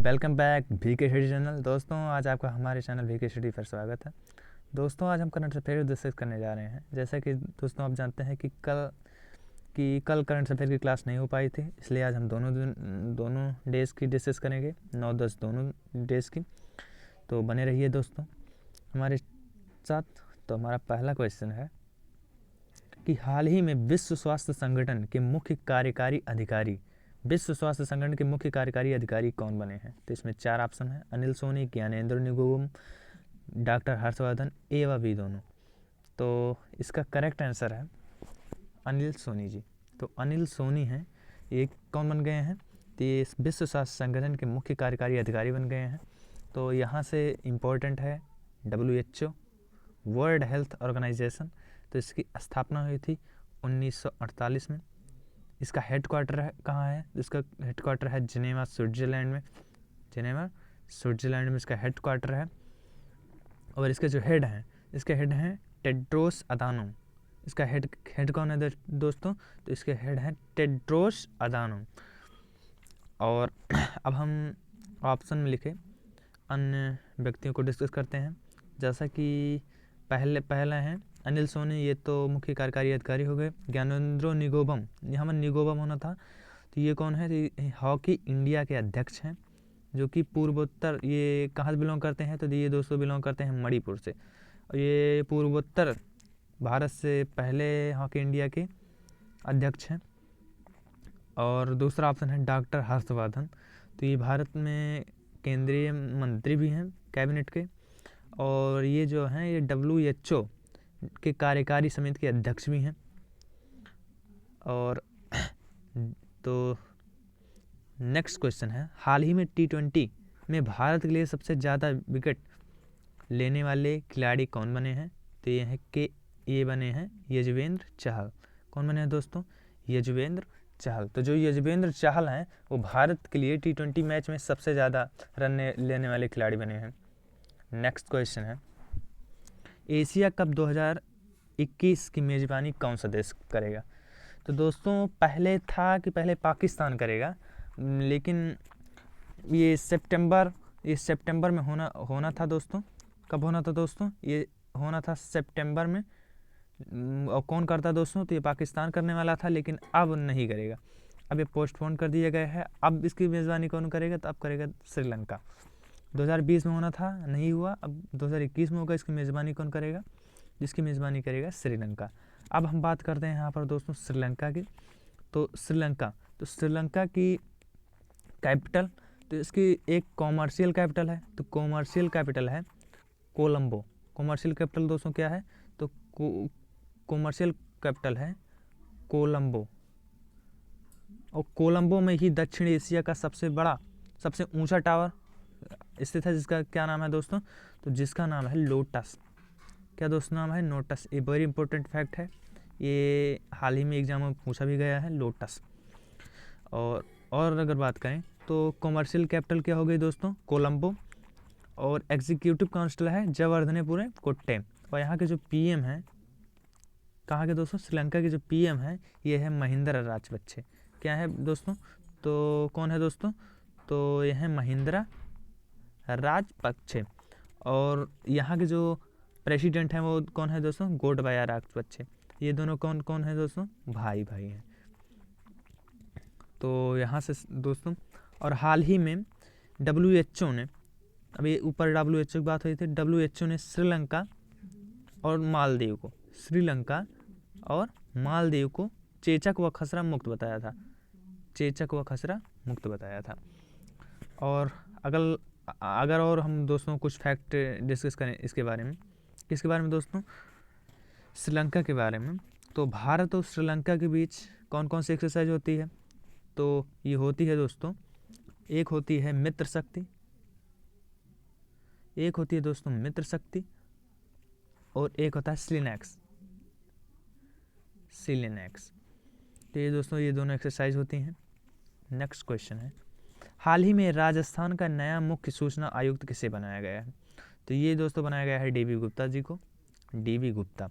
Welcome back VK study channel. दोस्तों आज आपका हमारे चैनल VK स्टडी पर स्वागत है। दोस्तों आज हम करंट अफेयर डिस्कस करने जा रहे हैं। जैसा कि दोस्तों आप जानते हैं कि कल करंट अफेयर की क्लास नहीं हो पाई थी, इसलिए आज हम दोनों डेज़ की डिस्कस करेंगे, 9-10 दोनों डेज़ की। तो बने रहिए दोस्तों हमारे साथ। तो हमारा पहला क्वेश्चन है कि हाल ही में विश्व स्वास्थ्य संगठन के मुख्य कार्यकारी अधिकारी कौन बने हैं? तो इसमें 4 ऑप्शन है: अनिल सोनी, ज्ञानेंद्र निगोम, डॉक्टर हर्षवर्धन, ए व बी दोनों। तो इसका करेक्ट आंसर है अनिल सोनी जी। तो अनिल सोनी हैं, ये कौन बन गए हैं? तो ये विश्व स्वास्थ्य संगठन के मुख्य कार्यकारी अधिकारी बन गए हैं। तो यहाँ से इम्पोर्टेंट है WHO, वर्ल्ड हेल्थ ऑर्गेनाइजेशन। तो इसकी स्थापना हुई थी 1948 में। इसका हेडक्वार्टर कहाँ है? इसका हेडक्वार्टर है जिनेवा, स्विट्ज़रलैंड में इसका हेडक्वार्टर है। और इसके जो हेड हैं टेड्रोस अदानोम। इसका हेड कौन है दोस्तों? तो इसके हेड हैं टेड्रोस अदानोम। और अब हम ऑप्शन में लिखे अन्य व्यक्तियों को डिस्कस करते हैं। जैसा कि पहला है अनिल सोनी, ये तो मुख्य कार्यकारी अधिकारी हो गए। ज्ञानेंद्र निगोबम, यहाँ पर निगोबम होना था। तो ये कौन है? तो हॉकी इंडिया के अध्यक्ष हैं, जो कि पूर्वोत्तर, ये कहाँ से बिलोंग करते हैं? तो ये दोस्तों बिलोंग करते हैं मणिपुर से। और ये पूर्वोत्तर भारत से पहले हॉकी इंडिया के अध्यक्ष हैं। और दूसरा ऑप्शन है डॉक्टर हर्षवर्धन। तो ये भारत में केंद्रीय मंत्री भी हैं कैबिनेट के। और ये जो हैं ये WHO के कार्यकारी समिति के अध्यक्ष भी हैं। और तो नेक्स्ट क्वेश्चन है, हाल ही में T20 में भारत के लिए सबसे ज़्यादा विकेट लेने वाले खिलाड़ी कौन बने हैं? तो ये बने हैं यजुवेंद्र चहल। कौन बने हैं दोस्तों? यजुवेंद्र चहल। तो जो यजुवेंद्र चहल हैं वो भारत के लिए T20 मैच में सबसे ज़्यादा रन लेने वाले खिलाड़ी बने हैं। नेक्स्ट क्वेश्चन है, एशिया कप 2021 की मेज़बानी कौन सा देश करेगा? तो दोस्तों पहले था कि पहले पाकिस्तान करेगा, लेकिन ये सितंबर में होना था दोस्तों। कब होना था दोस्तों? ये होना था सितंबर में। और कौन करता दोस्तों? तो ये पाकिस्तान करने वाला था, लेकिन अब नहीं करेगा। अब ये पोस्टपोन कर दिया गया है। अब इसकी मेज़बानी कौन करेगा? तो अब करेगा श्रीलंका। 2020 में होना था, नहीं हुआ। अब 2021 में होगा। इसकी मेज़बानी कौन करेगा? जिसकी मेज़बानी करेगा श्रीलंका। अब हम बात करते हैं यहाँ पर दोस्तों श्रीलंका की। तो श्रीलंका की कैपिटल, तो इसकी एक कॉमर्शियल कैपिटल है। तो कॉमर्शियल कैपिटल है कोलंबो। कॉमर्शियल कैपिटल दोस्तों क्या है? तो कॉमर्शियल कैपिटल है कोलंबो। और कोलंबो में ही दक्षिण एशिया का सबसे ऊंचा टावर स्थित है, जिसका क्या नाम है दोस्तों? तो जिसका नाम है लोटस। क्या दोस्तों नाम है? लोटस। ये वेरी इंपॉर्टेंट फैक्ट है, ये हाल ही में एग्जाम में पूछा भी गया है, लोटस। और अगर बात करें तो कॉमर्शियल कैपिटल क्या हो गई दोस्तों? कोलंबो। और एग्जीक्यूटिव काउंसिल है जयवर्धनेपुरे कोट्टेम। और यहाँ के जो PM हैं, कहाँ के दोस्तों? श्रीलंका के जो PM हैं ये है महिंद्रा राजपक्षे। क्या है दोस्तों? तो कौन है दोस्तों? तो यह है महिंद्रा राजपक्षे। और यहाँ के जो प्रेसिडेंट हैं वो कौन है दोस्तों? गोटबाया राजपक्षे। ये दोनों कौन है दोस्तों? भाई हैं। तो यहाँ से दोस्तों, और हाल ही में WHO ने, अभी ऊपर WHO की बात हुई थी, WHO ने श्रीलंका और मालदीव को चेचक व खसरा मुक्त बताया था। और अगर और हम दोस्तों कुछ फैक्ट डिस्कस करें इसके बारे में, किसके बारे में दोस्तों? श्रीलंका के बारे में। तो भारत और श्रीलंका के बीच कौन कौन सी एक्सरसाइज होती है? तो ये होती है दोस्तों, एक होती है मित्र शक्ति, और एक होता है सिलिनेक्स। तो ये दोस्तों ये दोनों एक्सरसाइज होती हैं। नेक्स्ट क्वेश्चन है, हाल ही में राजस्थान का नया मुख्य सूचना आयुक्त किसे बनाया गया है? तो ये दोस्तों बनाया गया है DB गुप्ता जी को, DB गुप्ता।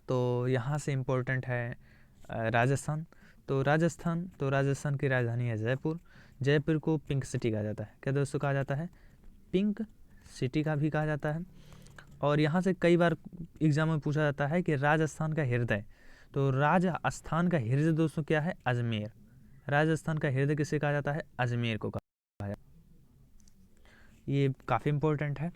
तो यहाँ से इम्पोर्टेंट है राजस्थान। तो राजस्थान की राजधानी है जयपुर। जयपुर को पिंक सिटी कहा जाता है। क्या दोस्तों कहा जाता है? पिंक सिटी का भी कहा जाता है। और यहाँ से कई बार एग्जाम में पूछा जाता है कि राजस्थान का हृदय, तो राजस्थान का हृदय दोस्तों क्या है? अजमेर। राजस्थान का हृदय किसे कहा जाता है? अजमेर को कहा जाता है। ये काफ़ी इम्पोर्टेंट है।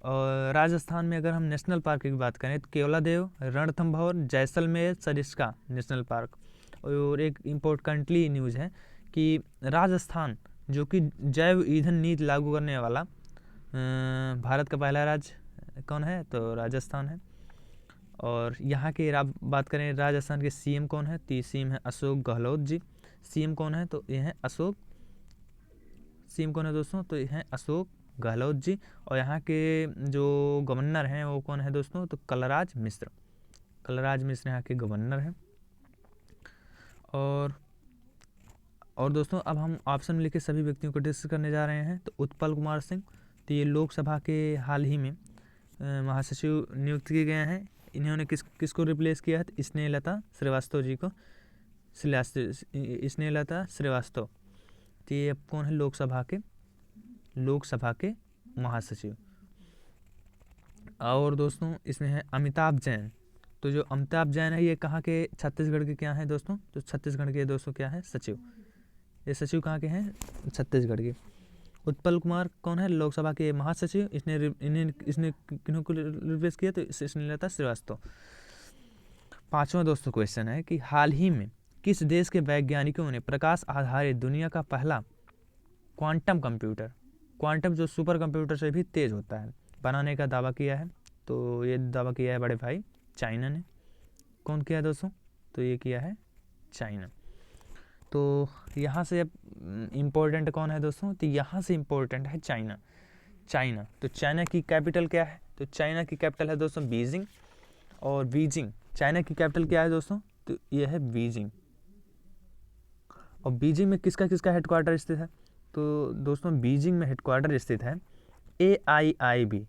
और राजस्थान में अगर हम नेशनल पार्क की बात करें तो केवलादेव, रणथंभौर, जैसलमेर, सरिस्का नेशनल पार्क। और एक इम्पोर्टेंटली न्यूज़ है कि राजस्थान जो कि जैव ईंधन नीति लागू करने वाला भारत का पहला राज्य कौन है? तो राजस्थान है। और यहाँ के बात करें राजस्थान के सीएम कौन है? तो सीएम है अशोक गहलोत जी। सीएम कौन है? तो ये है सीएम कौन है दोस्तों? तो ये है अशोक गहलोत जी। और यहाँ के जो गवर्नर हैं वो कौन है दोस्तों? तो कलराज मिश्र। कलराज मिश्र यहाँ के गवर्नर हैं। और दोस्तों अब हम ऑप्शन में लिखे सभी व्यक्तियों को डिस्कस करने जा रहे हैं। तो उत्पल कुमार सिंह, तो ये लोकसभा के हाल ही में महासचिव नियुक्त किए गए हैं। इन्होंने किसको रिप्लेस किया है? तो स्नेहलता श्रीवास्तव जी को। स्नेहलता श्रीवास्तव, तो ये अब कौन है? लोकसभा के महासचिव। और दोस्तों इसमें है अमिताभ जैन। तो जो अमिताभ जैन है ये कहाँ के? छत्तीसगढ़ के क्या हैं दोस्तों? तो छत्तीसगढ़ के दोस्तों क्या है? सचिव। ये सचिव कहाँ के हैं? छत्तीसगढ़ के। उत्पल कुमार कौन है? लोकसभा के महासचिव। इसने किन्हों को रिप्लेस किया? तो स्नेहलता श्रीवास्तव। पांचवा दोस्तों क्वेश्चन है कि हाल ही में किस देश के वैज्ञानिकों ने प्रकाश आधारित दुनिया का पहला क्वांटम कंप्यूटर, क्वांटम जो सुपर कंप्यूटर से भी तेज होता है, बनाने का दावा किया है? तो ये दावा किया है बड़े भाई चाइना ने। कौन किया दोस्तों? तो ये किया है चाइना। तो यहाँ से अब इम्पोर्टेंट कौन है दोस्तों? तो यहाँ से इम्पोर्टेंट है चाइना। तो चाइना की कैपिटल क्या है? तो चाइना की कैपिटल है दोस्तों बीजिंग। और बीजिंग, चाइना की कैपिटल क्या है दोस्तों? तो ये है बीजिंग। और बीजिंग में किसका हेडक्वार्टर स्थित है? तो दोस्तों बीजिंग में हेडक्वार्टर स्थित है AIIB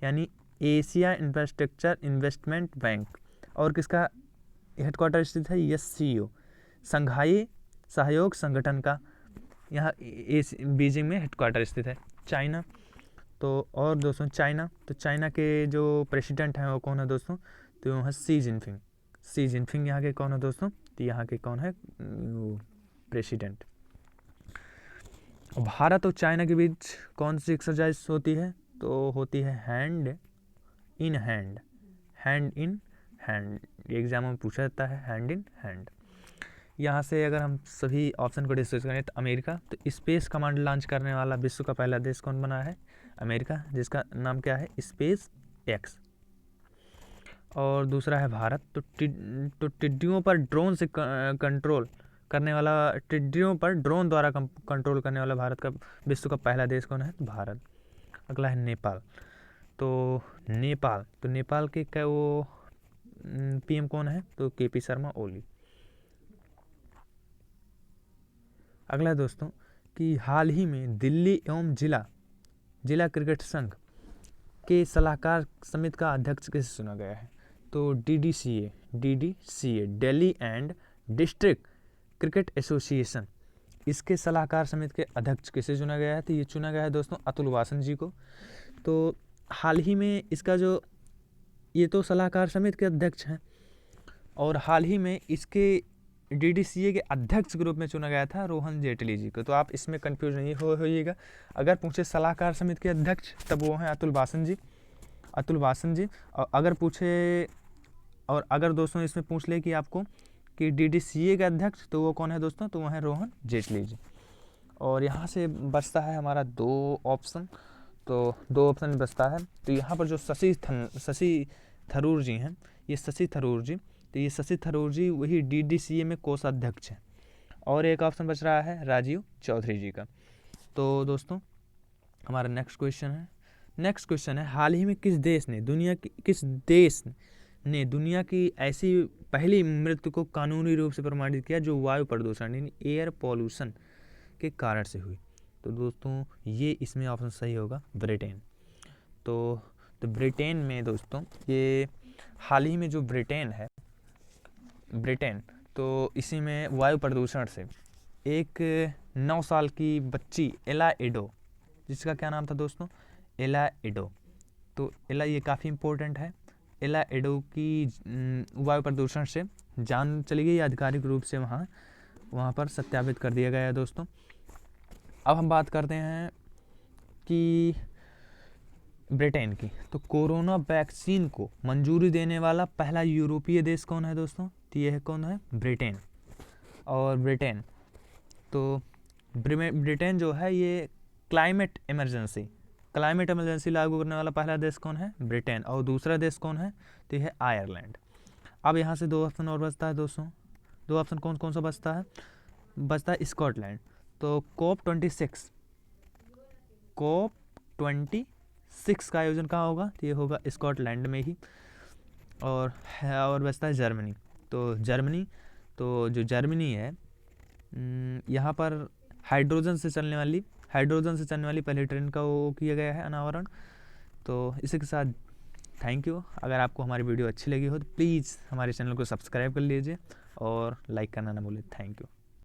यानी एशिया इंफ्रास्ट्रक्चर इन्वेस्टमेंट बैंक। और किसका हेडक्वार्टर स्थित है? SCO, संघाई सहयोग संगठन का यहाँ बीजिंग में हेडक्वार्टर स्थित है चाइना। तो और दोस्तों चाइना के जो प्रेसिडेंट हैं वो कौन है दोस्तों? तो वो है शी जिनपिंग यहाँ के कौन है दोस्तों? तो यहाँ के कौन है प्रेसिडेंट। भारत और चाइना के बीच कौन सी एक्सरसाइज होती है? तो होती है हैंड इन हैंड। एग्जाम में पूछा जाता है हैंड इन हैंड। यहाँ से अगर हम सभी ऑप्शन को डिस्कस करें तो अमेरिका, तो स्पेस कमांड लॉन्च करने वाला विश्व का पहला देश कौन बना है? अमेरिका, जिसका नाम क्या है? Space x. और दूसरा है भारत। तो टिड्डियों पर ड्रोन से कंट्रोल करने वाला, टिड्डियों पर ड्रोन द्वारा कंट्रोल करने वाला भारत का विश्व का पहला देश कौन है? तो भारत। अगला है नेपाल। तो नेपाल के क्या वो PM कौन है? तो KP शर्मा ओली। अगला दोस्तों कि हाल ही में दिल्ली एवं जिला क्रिकेट संघ के सलाहकार समिति का अध्यक्ष किसे चुना गया है? तो DDCA Delhi and district cricket association, इसके सलाहकार समिति के अध्यक्ष किसे चुना गया है? तो ये चुना गया है दोस्तों अतुल वासन जी को। तो हाल ही में इसका जो ये तो सलाहकार समिति के अध्यक्ष हैं, और हाल ही में इसके DDCA के अध्यक्ष के रूप में चुना गया था रोहन जेटली जी को। तो आप इसमें कंफ्यूज नहीं होइएगा। अगर पूछे सलाहकार समिति के अध्यक्ष तब वो हैं अतुल वासन जी। और अगर दोस्तों इसमें पूछ ले कि आपको कि DDCA के अध्यक्ष, तो वो कौन है दोस्तों? तो वो है रोहन जेटली जी। और यहाँ से बचता है हमारा 2 ऑप्शन। तो 2 ऑप्शन बचता है। तो यहाँ पर जो शशि थरूर जी हैं, ये शशि थरूर जी वही DDCA में कोषाध्यक्ष हैं। और एक ऑप्शन बच रहा है राजीव चौधरी जी का। तो दोस्तों हमारा नेक्स्ट क्वेश्चन है हाल ही में किस देश ने दुनिया की ऐसी पहली मृत्यु को कानूनी रूप से प्रमाणित किया जो वायु प्रदूषण यानी एयर पॉल्यूशन के कारण से हुई? तो दोस्तों ये इसमें ऑप्शन सही होगा ब्रिटेन। तो ब्रिटेन में दोस्तों ये हाल ही में जो ब्रिटेन, तो इसी में वायु प्रदूषण से एक 9 साल की बच्ची एला एडो, जिसका क्या नाम था दोस्तों, एला एडो। तो एला ये काफ़ी इम्पोर्टेंट है। एला एडो की वायु प्रदूषण से जान चली गई, आधिकारिक रूप से वहाँ पर सत्यापित कर दिया गया है दोस्तों। अब हम बात करते हैं कि ब्रिटेन की। तो कोरोना वैक्सीन को मंजूरी देने वाला पहला यूरोपीय देश कौन है दोस्तों, तो यह कौन है, ब्रिटेन। और ब्रिटेन जो है ये क्लाइमेट इमरजेंसी लागू करने वाला पहला देश कौन है, ब्रिटेन। और दूसरा देश कौन है, तो यह है आयरलैंड। अब यहाँ से 2 ऑप्शन और बचता है दोस्तों। 2 ऑप्शन कौन कौन सा बचता है स्कॉटलैंड। तो COP26 का आयोजन कहाँ होगा, तो ये होगा स्कॉटलैंड में ही। और बचता है जर्मनी। तो जर्मनी है, यहाँ पर हाइड्रोजन से चलने वाली पहली ट्रेन का वो किया गया है अनावरण। तो इसी के साथ थैंक यू। अगर आपको हमारी वीडियो अच्छी लगी हो तो प्लीज़ हमारे चैनल को सब्सक्राइब कर लीजिए और लाइक करना ना भूलें। Thank you.